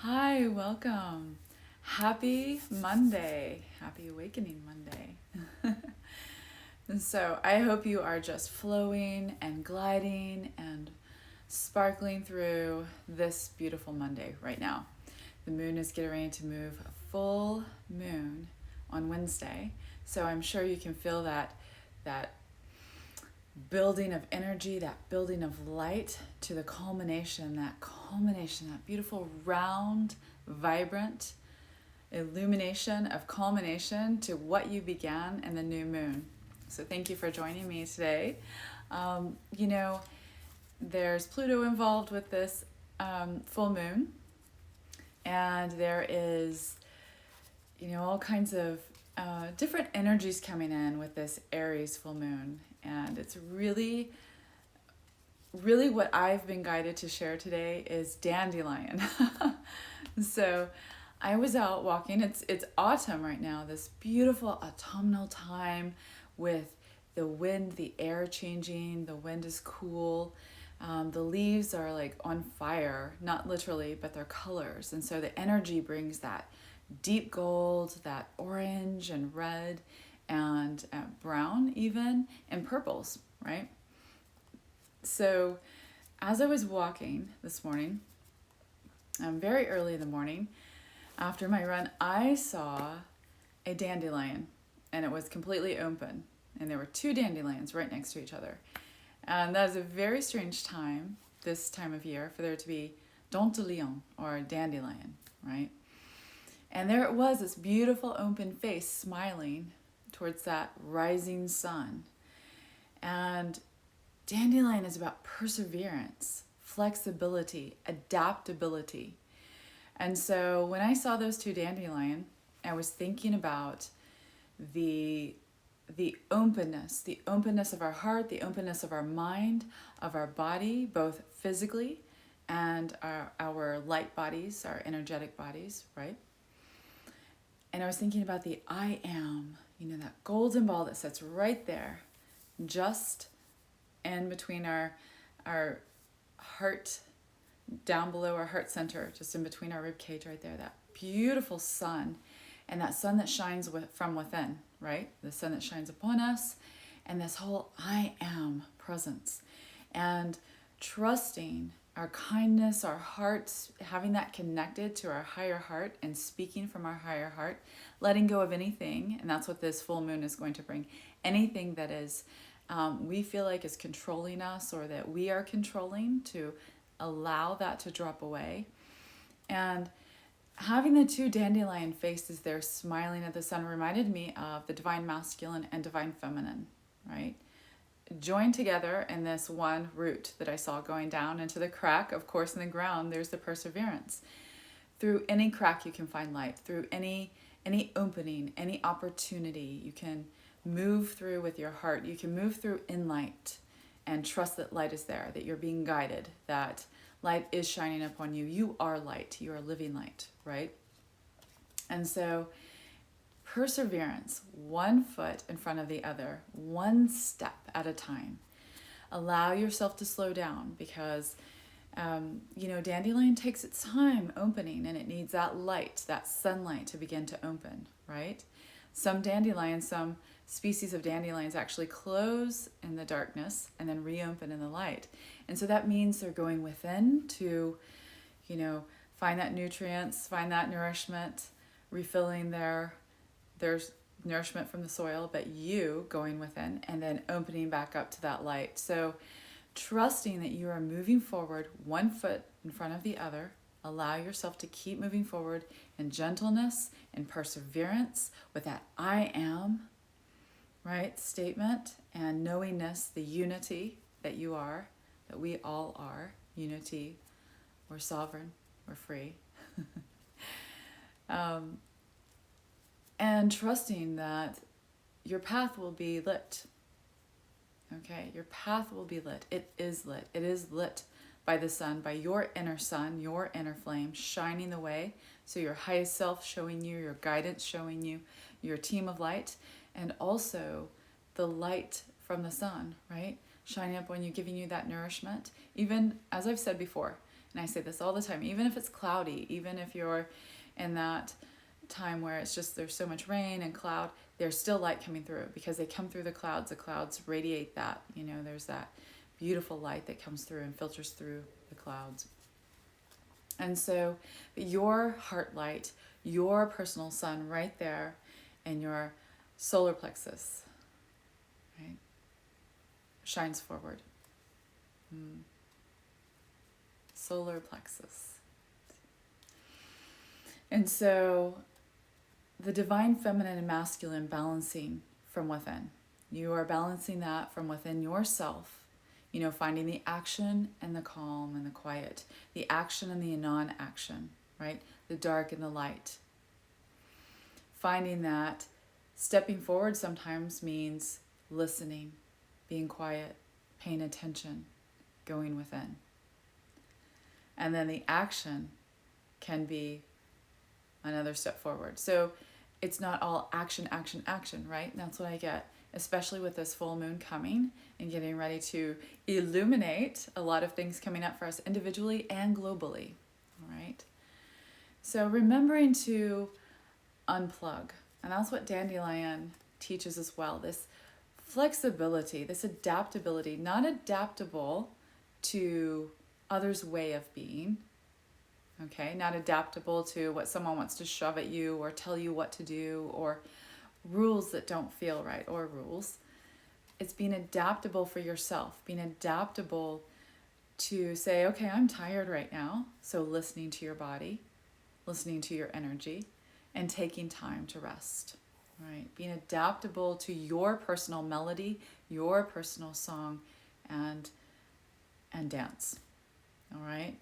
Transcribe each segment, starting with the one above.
Hi, welcome. Happy Monday. Happy Awakening Monday. And so I hope you are just flowing and gliding and sparkling through this beautiful Monday right now. The moon is getting ready to move a full moon on Wednesday. So I'm sure you can feel that building of energy, that building of light to the culmination, that beautiful round, vibrant illumination of culmination to what you began in the new moon. So thank you for joining me today. Um, you know, there's Pluto involved with this full moon, and there is, all kinds of different energies coming in with this Aries full moon. And it's really, really what I've been guided to share today is dandelion. So I was out walking. It's autumn right now, this beautiful autumnal time with the wind, the air changing, the wind is cool. The leaves are like on fire, not literally, but their colors. And so the energy brings that deep gold, that orange and red and brown even, and purples, right? So as I was walking this morning, very early in the morning, after my run, I saw a dandelion and it was completely open. And there were two dandelions right next to each other. And that is a very strange time, this time of year, for there to be dentelion or dandelion, right? And there it was, this beautiful open face smiling towards that rising sun. And dandelion is about perseverance, flexibility, adaptability. And so when I saw those two dandelion, I was thinking about the openness of our heart, the openness of our mind, of our body, both physically and our light bodies, our energetic bodies, right? And I was thinking about the I am, that golden ball that sits right there, just in between our heart, down below our heart center, just in between our rib cage right there, that beautiful sun, and that sun that shines from within, right? The sun that shines upon us, and this whole I am presence. And trusting our kindness, our hearts, having that connected to our higher heart and speaking from our higher heart, letting go of anything, and that's what this full moon is going to bring, anything that is we feel like is controlling us or that we are controlling, to allow that to drop away. And having the two dandelion faces there smiling at the sun reminded me of the divine masculine and divine feminine, right? Joined together in this one root that I saw going down into the crack. Of course, in the ground, there's the perseverance. Through any crack, you can find light. Through any opening, any opportunity, you can move through with your heart. You can move through in light and trust that light is there, that you're being guided, that light is shining upon you. You are light. You are living light, right? And so perseverance, one foot in front of the other, one step at a time. Allow yourself to slow down because, dandelion takes its time opening and it needs that light, that sunlight to begin to open, right? Some dandelions, some species of dandelions actually close in the darkness and then reopen in the light. And so that means they're going within to, find that nutrients, find that nourishment, refilling there's nourishment from the soil, but you going within and then opening back up to that light. So trusting that you are moving forward one foot in front of the other. Allow yourself to keep moving forward in gentleness and perseverance with that I am, right, statement, and knowingness, the unity that you are, that we all are, unity, we're sovereign, we're free. And trusting that your path will be lit. Okay, your path will be lit. It is lit. It is lit by the sun, by your inner sun, your inner flame, shining the way. So your highest self showing you, your guidance showing you, your team of light, and also the light from the sun, right? Shining up on you, giving you that nourishment. Even, as I've said before, And I say this all the time, even if it's cloudy, even if you're in that time where it's just there's so much rain and cloud, there's still light coming through because they come through the clouds. The clouds radiate that, there's that beautiful light that comes through and filters through the clouds. And so your heart light, your personal sun right there in your solar plexus, right, shines forward. Solar plexus. And so the divine feminine and masculine balancing from within. You are balancing that from within yourself, finding the action and the calm and the quiet, the action and the non-action, right? The dark and the light. Finding that stepping forward sometimes means listening, being quiet, paying attention, going within. And then the action can be another step forward. So it's not all action, action, action, right? And that's what I get, especially with this full moon coming and getting ready to illuminate a lot of things coming up for us individually and globally, all right? So remembering to unplug, and that's what Dandelion teaches as well, this flexibility, this adaptability, not adaptable to others' way of being, okay? Not adaptable to what someone wants to shove at you or tell you what to do, or rules that don't feel right, or rules. It's being adaptable for yourself, being adaptable to say, okay, I'm tired right now. So listening to your body, listening to your energy, and taking time to rest, right? Being adaptable to your personal melody, your personal song, and dance, all right?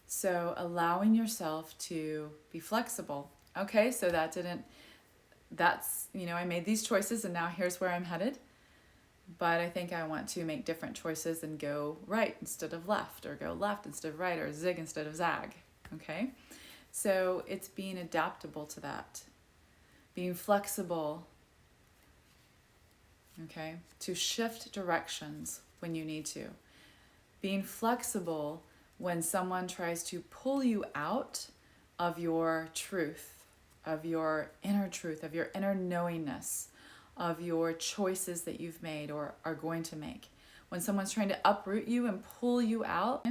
So allowing yourself to be flexible. Okay, so I made these choices and now here's where I'm headed. But I think I want to make different choices and go right instead of left, or go left instead of right, or zig instead of zag, okay? So it's being adaptable to that, being flexible, okay, to shift directions when you need to, being flexible when someone tries to pull you out of your truth, of your inner truth, of your inner knowingness, of your choices that you've made or are going to make. When someone's trying to uproot you and pull you out.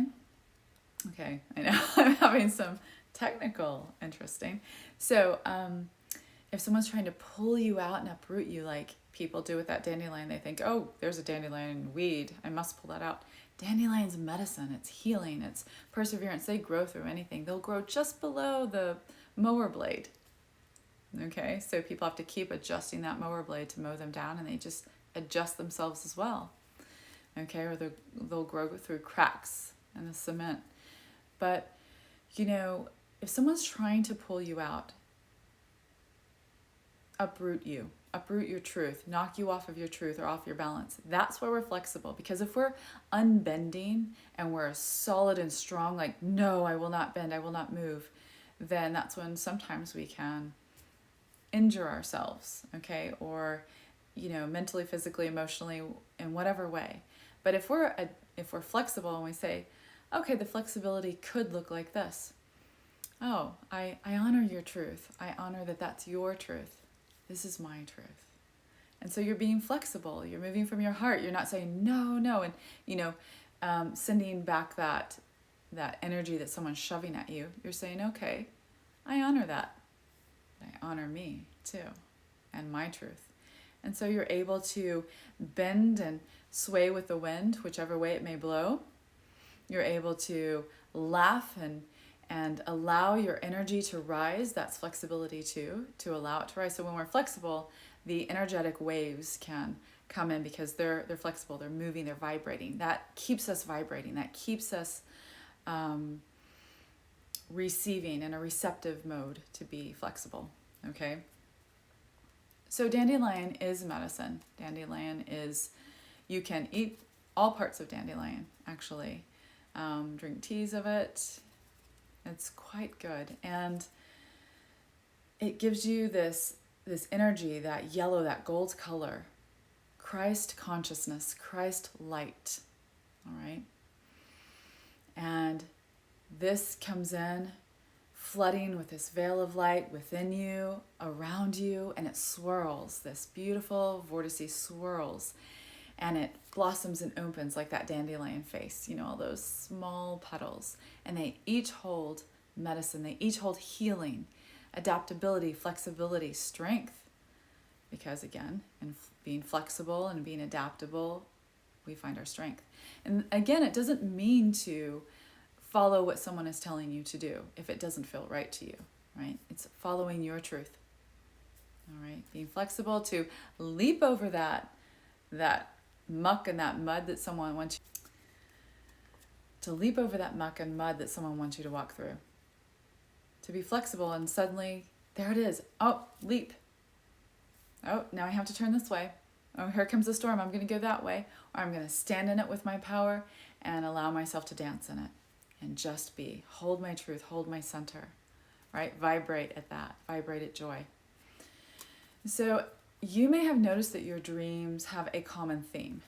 Okay, I know I'm having some technical interesting. So if someone's trying to pull you out and uproot you like people do with that dandelion, they think, oh, there's a dandelion weed, I must pull that out. Dandelion's medicine, it's healing, it's perseverance. They grow through anything. They'll grow just below the mower blade. Okay, so people have to keep adjusting that mower blade to mow them down, and they just adjust themselves as well. Okay, or they'll grow through cracks in the cement. But, if someone's trying to pull you out, uproot your truth, knock you off of your truth or off your balance, that's where we're flexible. Because if we're unbending and we're solid and strong, like, no, I will not bend, I will not move, then that's when sometimes we can injure ourselves, okay, or mentally, physically, emotionally, in whatever way. But if we're flexible and we say, okay, the flexibility could look like this. Oh, I honor your truth. I honor that that's your truth. This is my truth. And so you're being flexible. You're moving from your heart. You're not saying no, and sending back that energy that someone's shoving at you. You're saying, okay, I honor that. I honor me too, and my truth. And so you're able to bend and sway with the wind, whichever way it may blow. You're able to laugh and allow your energy to rise. That's flexibility too, to allow it to rise. So when we're flexible, the energetic waves can come in because they're flexible, they're moving, they're vibrating. That keeps us vibrating. That keeps us receiving in a receptive mode to be flexible, okay? So dandelion is medicine. Dandelion is, you can eat all parts of dandelion, actually. Drink teas of it. It's quite good. And it gives you this energy, that yellow, that gold color, Christ consciousness, Christ light, all right? And this comes in, flooding with this veil of light within you, around you, and it swirls. This beautiful vortice swirls, and it blossoms and opens like that dandelion face, all those small petals. And they each hold medicine. They each hold healing, adaptability, flexibility, strength. Because again, in being flexible and being adaptable, we find our strength. And again, it doesn't mean to follow what someone is telling you to do if it doesn't feel right to you, right? It's following your truth. All right, being flexible to leap over that muck and that mud that someone wants you to leap over that muck and mud that someone wants you to walk through. To be flexible and suddenly there it is. Oh, leap. Oh, now I have to turn this way. Oh, here comes the storm. I'm going to go that way. Or I'm going to stand in it with my power and allow myself to dance in it and just be. Hold my truth. Hold my center. Right? Vibrate at that. Vibrate at joy. So you may have noticed that your dreams have a common theme.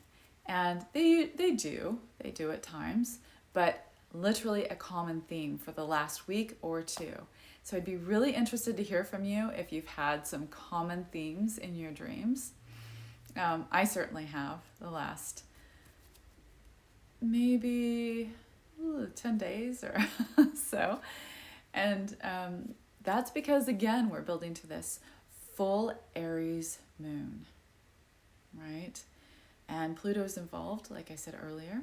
And they do at times, but literally a common theme for the last week or two. So I'd be really interested to hear from you if you've had some common themes in your dreams. I certainly have the last maybe 10 days or so. And that's because, again, we're building to this full Aries moon, right? And Pluto's involved, like I said earlier.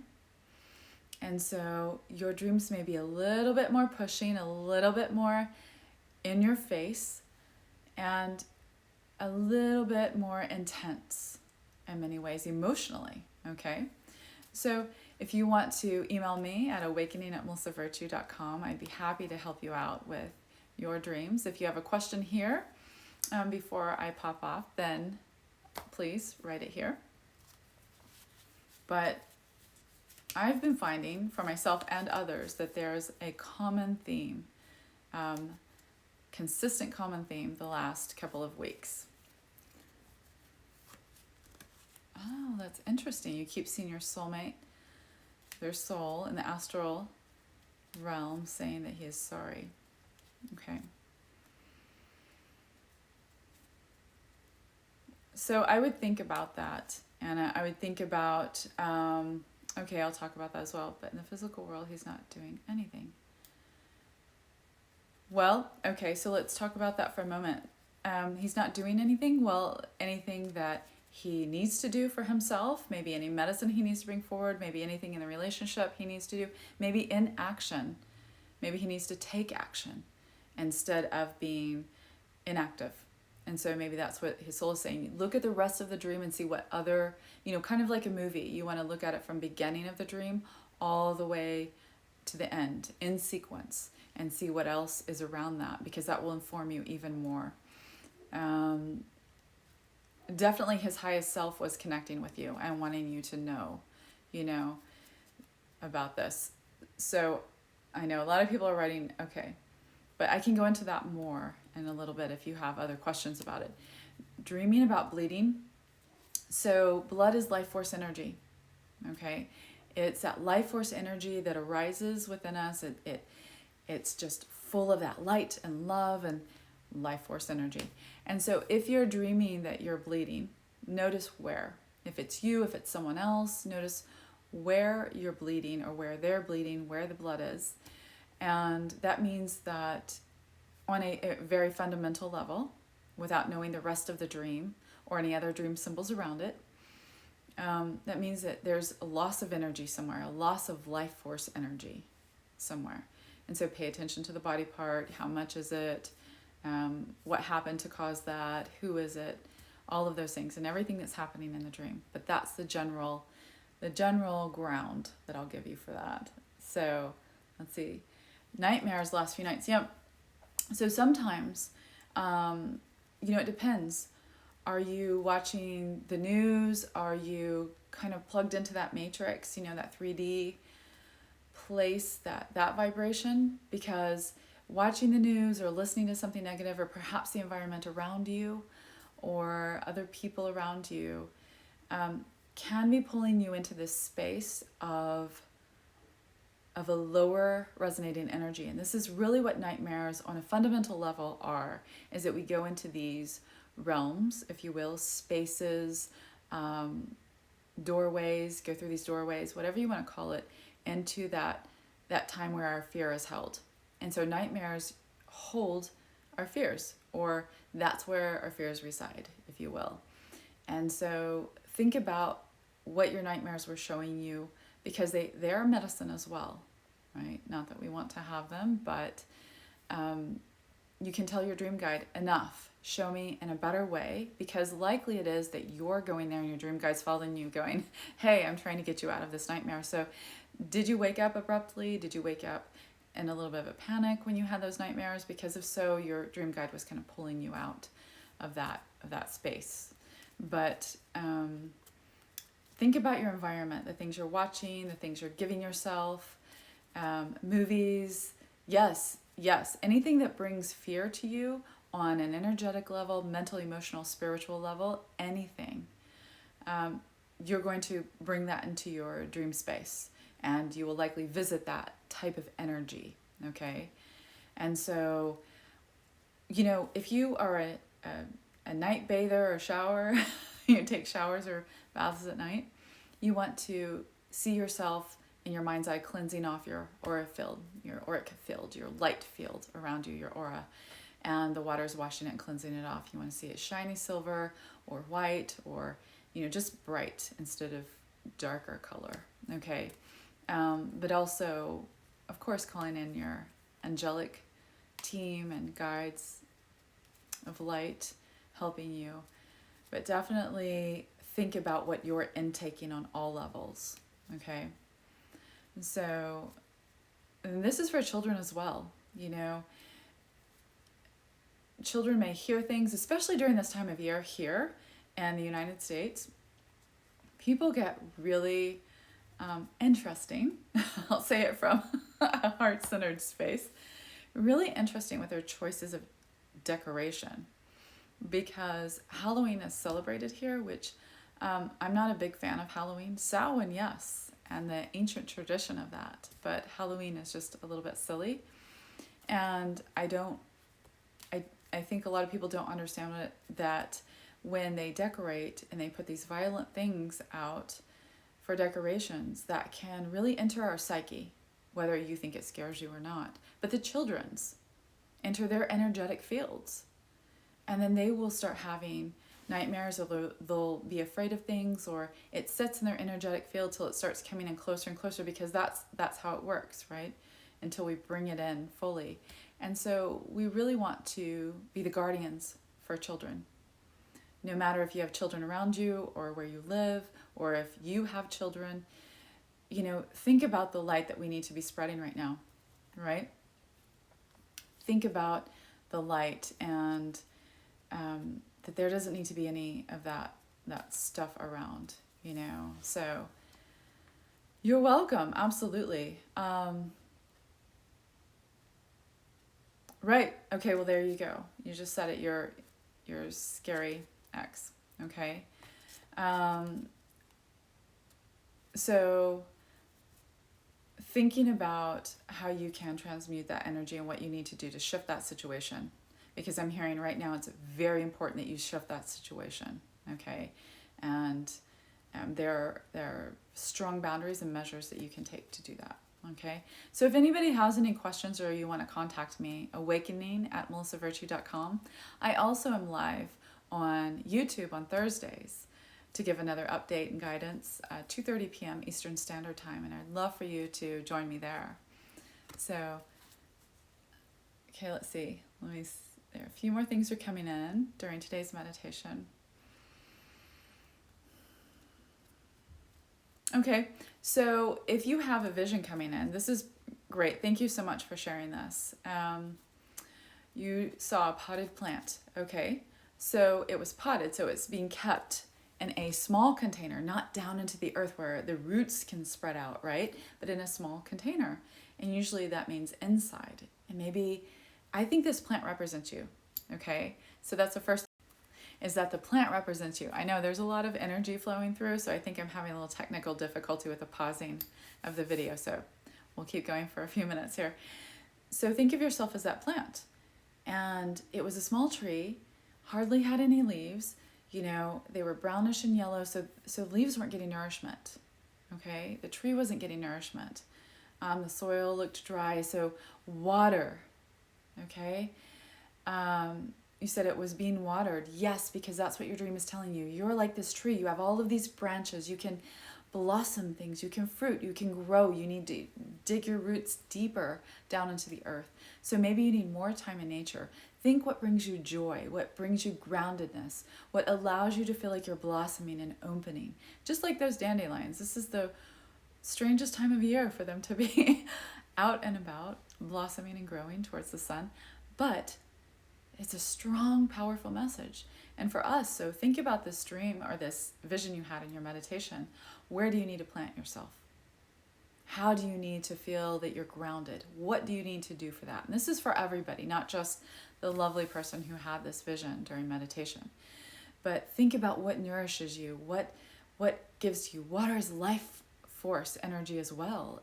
And so your dreams may be a little bit more pushing, a little bit more in your face, and a little bit more intense in many ways emotionally, okay? So if you want to email me at awakening@melissavirtue.com, I'd be happy to help you out with your dreams. If you have a question here before I pop off, then please write it here. But I've been finding for myself and others that there's a common theme, consistent common theme the last couple of weeks. Oh, that's interesting. You keep seeing your soulmate, their soul in the astral realm saying that he is sorry. Okay. So I would think about that, and I would think about, okay, I'll talk about that as well, but in the physical world, he's not doing anything. Well, okay, so let's talk about that for a moment. He's not doing anything. Well, anything that he needs to do for himself, maybe any medicine he needs to bring forward, maybe anything in the relationship he needs to do, maybe in action. Maybe he needs to take action instead of being inactive. And so maybe that's what his soul is saying. Look at the rest of the dream and see what other, kind of like a movie. You want to look at it from beginning of the dream all the way to the end in sequence and see what else is around that, because that will inform you even more. Definitely his highest self was connecting with you and wanting you to know, about this. So I know a lot of people are writing, okay, but I can go into that more in a little bit if you have other questions about it. Dreaming about bleeding. So blood is life force energy, okay? It's that life force energy that arises within us. It's just full of that light and love and life force energy. And so if you're dreaming that you're bleeding, notice where. If it's you, if it's someone else, notice where you're bleeding or where they're bleeding, where the blood is. And that means that on a very fundamental level, without knowing the rest of the dream or any other dream symbols around it, that means that there's a loss of energy somewhere, a loss of life force energy somewhere. And so pay attention to the body part. How much is it? What happened to cause that? Who is it? All of those things and everything that's happening in the dream. But that's the general ground that I'll give you for that. So let's see. Nightmares last few nights. Yep. So sometimes, it depends. Are you watching the news? Are you kind of plugged into that matrix, that 3D place, that vibration? Because watching the news or listening to something negative, or perhaps the environment around you or other people around you, can be pulling you into this space of of a lower resonating energy. And this is really what nightmares on a fundamental level are, is that we go into these realms, if you will, spaces, doorways, go through these doorways, whatever you want to call it, into that time where our fear is held. And so nightmares hold our fears, or that's where our fears reside, if you will. And so think about what your nightmares were showing you, because they are medicine as well, right? Not that we want to have them, but you can tell your dream guide, enough, show me in a better way, because likely it is that you're going there and your dream guide's following you going, hey, I'm trying to get you out of this nightmare. So did you wake up abruptly? Did you wake up in a little bit of a panic when you had those nightmares? Because if so, your dream guide was kind of pulling you out of that space. But think about your environment, the things you're watching, the things you're giving yourself, movies. Yes, anything that brings fear to you on an energetic level, mental, emotional, spiritual level, anything. You're going to bring that into your dream space, and you will likely visit that type of energy, okay? And so, if you are a night bather or shower, you take showers or baths at night, you want to see yourself in your mind's eye cleansing off your aura field, your auric field, your light field around you, your aura, and the water's washing it and cleansing it off. You want to see it shiny silver or white, or just bright instead of darker color, okay? But also, of course, calling in your angelic team and guides of light helping you. But definitely think about what you're intaking on all levels, okay? So, and this is for children as well, Children may hear things, especially during this time of year here in the United States. People get really interesting. I'll say it from a heart-centered space. Really interesting with their choices of decoration, because Halloween is celebrated here, which I'm not a big fan of Halloween. Samhain, yes, and the ancient tradition of that, but Halloween is just a little bit silly, and I think a lot of people don't understand that when they decorate and they put these violent things out for decorations, that can really enter our psyche, whether you think it scares you or not. But the children's enter their energetic fields, and then they will start having nightmares, or they'll be afraid of things, or it sits in their energetic field till it starts coming in closer and closer, because that's how it works, right? Until we bring it in fully. And so we really want to be the guardians for children. No matter if you have children around you or where you live, or if you have children, think about the light that we need to be spreading right now, right? Think about the light, and that there doesn't need to be any of that stuff around, So you're welcome, absolutely. Right. Okay, well, there you go. You just said it, your scary ex, okay? So thinking about how you can transmute that energy and what you need to do to shift that situation, because I'm hearing right now it's very important that you shift that situation, okay? And there are strong boundaries and measures that you can take to do that. Okay, so if anybody has any questions or you want to contact me, awakening@melissavirtue.com. I also am live on YouTube on Thursdays to give another update and guidance at 2:30 p.m. Eastern Standard Time, and I'd love for you to join me there. So, okay, let's see. There are a few more things are coming in during today's meditation. Okay, so if you have a vision coming in, this is great. Thank you so much for sharing this. You saw a potted plant. Okay, so it was potted, so it's being kept in a small container, not down into the earth where the roots can spread out, right? But in a small container. And usually that means inside. And maybe, I think this plant represents you. Okay, so that's the first, is that the plant represents you. I know there's a lot of energy flowing through, so I think I'm having a little technical difficulty with the pausing of the video. So we'll keep going for a few minutes here. So think of yourself as that plant. And it was a small tree, hardly had any leaves. You know, they were brownish and yellow, so leaves weren't getting nourishment. Okay, the tree wasn't getting nourishment. The soil looked dry, so water. Okay, you said it was being watered. Yes, because that's what your dream is telling you. You're like this tree. You have all of these branches. You can blossom things. You can fruit. You can grow. You need to dig your roots deeper down into the earth. So maybe you need more time in nature. Think what brings you joy, what brings you groundedness, what allows you to feel like you're blossoming and opening. Just like those dandelions. This is the strangest time of year for them to be out and about, blossoming and growing towards the sun. But it's a strong, powerful message. And for us, so think about this dream or this vision you had in your meditation. Where do you need to plant yourself? How do you need to feel that you're grounded? What do you need to do for that? And this is for everybody, not just the lovely person who had this vision during meditation. But think about what nourishes you, what gives you. Water is life force energy as well.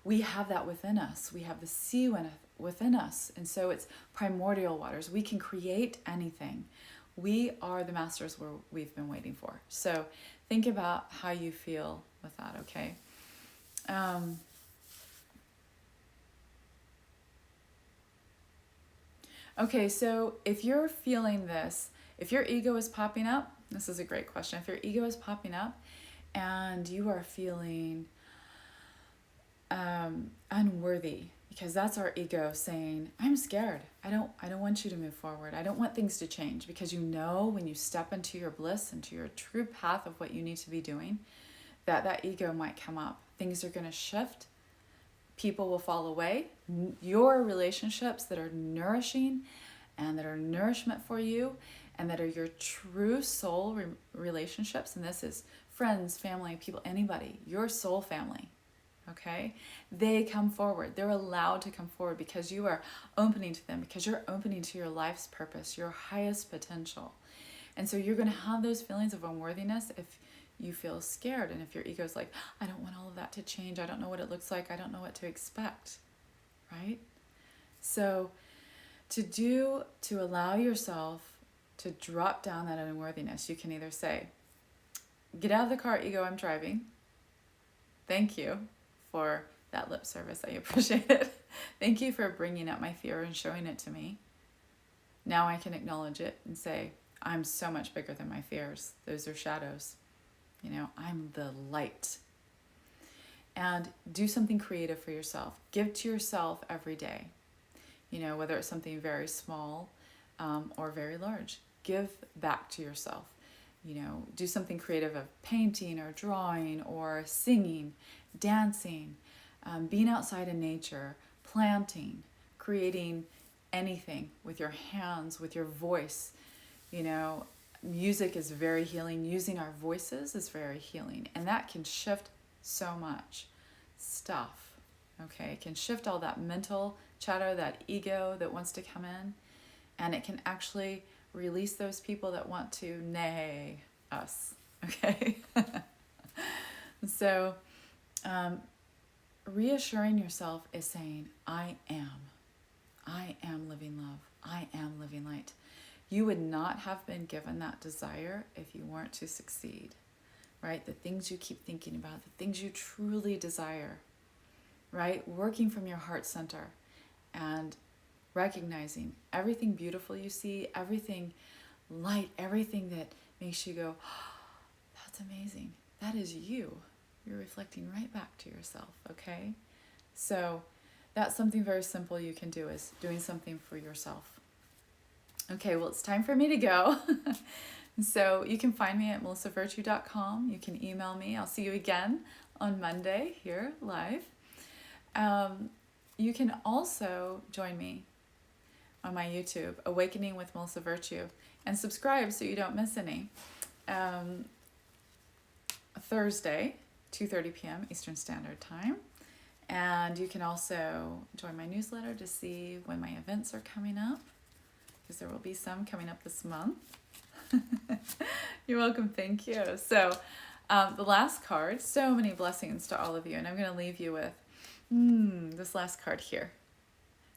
We have that within us. We have the sea within us. And so it's primordial waters. We can create anything. We are the masters we've been waiting for. So think about how you feel with that, okay? Okay, so if you're feeling this, if your ego is popping up, this is a great question. If your ego is popping up and you are feeling unworthy, because that's our ego saying, I'm scared. I don't want you to move forward. I don't want things to change, because you know when you step into your bliss, into your true path of what you need to be doing, that ego might come up. Things are going to shift. People will fall away. Your relationships that are nourishing and that are nourishment for you and that are your true soul relationships, and this is friends, family, people, anybody, your soul family, okay? They come forward. They're allowed to come forward because you are opening to them, because you're opening to your life's purpose, your highest potential. And so you're going to have those feelings of unworthiness if you feel scared, and if your ego's like, I don't want all of that to change, I don't know what it looks like, I don't know what to expect, right? So to allow yourself to drop down that unworthiness, you can either say, get out of the car, ego, I'm driving. Thank you for that lip service, I appreciate it. Thank you for bringing up my fear and showing it to me. Now I can acknowledge it and say, I'm so much bigger than my fears. Those are shadows. You know, I'm the light. And do something creative for yourself. Give to yourself every day. You know, whether it's something very small or very large. Give back to yourself. You know, do something creative of painting or drawing or singing, dancing, being outside in nature, planting, creating anything with your hands, with your voice. You know, music is very healing. Using our voices is very healing. And that can shift so much stuff, okay? It can shift all that mental chatter, that ego that wants to come in. And it can actually release those people that want to nay us, okay? So reassuring yourself is saying, I am living love. I am living light. You would not have been given that desire if you weren't to succeed, right? The things you keep thinking about, the things you truly desire, right? Working from your heart center and recognizing everything beautiful you see, everything light, everything that makes you go, oh, that's amazing. That is you. You're reflecting right back to yourself, okay? So that's something very simple you can do, is doing something for yourself. Okay, well, it's time for me to go. So you can find me at melissavirtue.com. You can email me. I'll see you again on Monday here live. You can also join me on my YouTube, Awakening with Melissa Virtue, and subscribe so you don't miss any. Thursday, 2:30 p.m. Eastern Standard Time. And you can also join my newsletter to see when my events are coming up, because there will be some coming up this month. You're welcome. Thank you. So the last card, so many blessings to all of you. And I'm going to leave you with This last card here.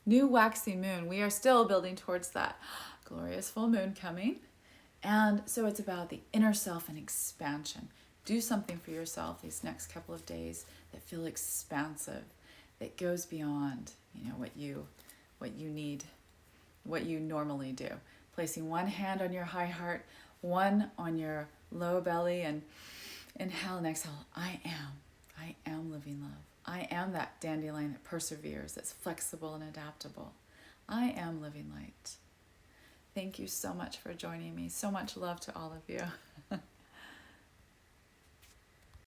New waxy moon. We are still building towards that glorious full moon coming. And so it's about the inner self and expansion. Do something for yourself these next couple of days that feel expansive, that goes beyond, what you need, what you normally do. Placing one hand on your high heart, one on your low belly, and inhale and exhale. I am living love. I am that dandelion that perseveres, that's flexible and adaptable. I am living light. Thank you so much for joining me. So much love to all of you.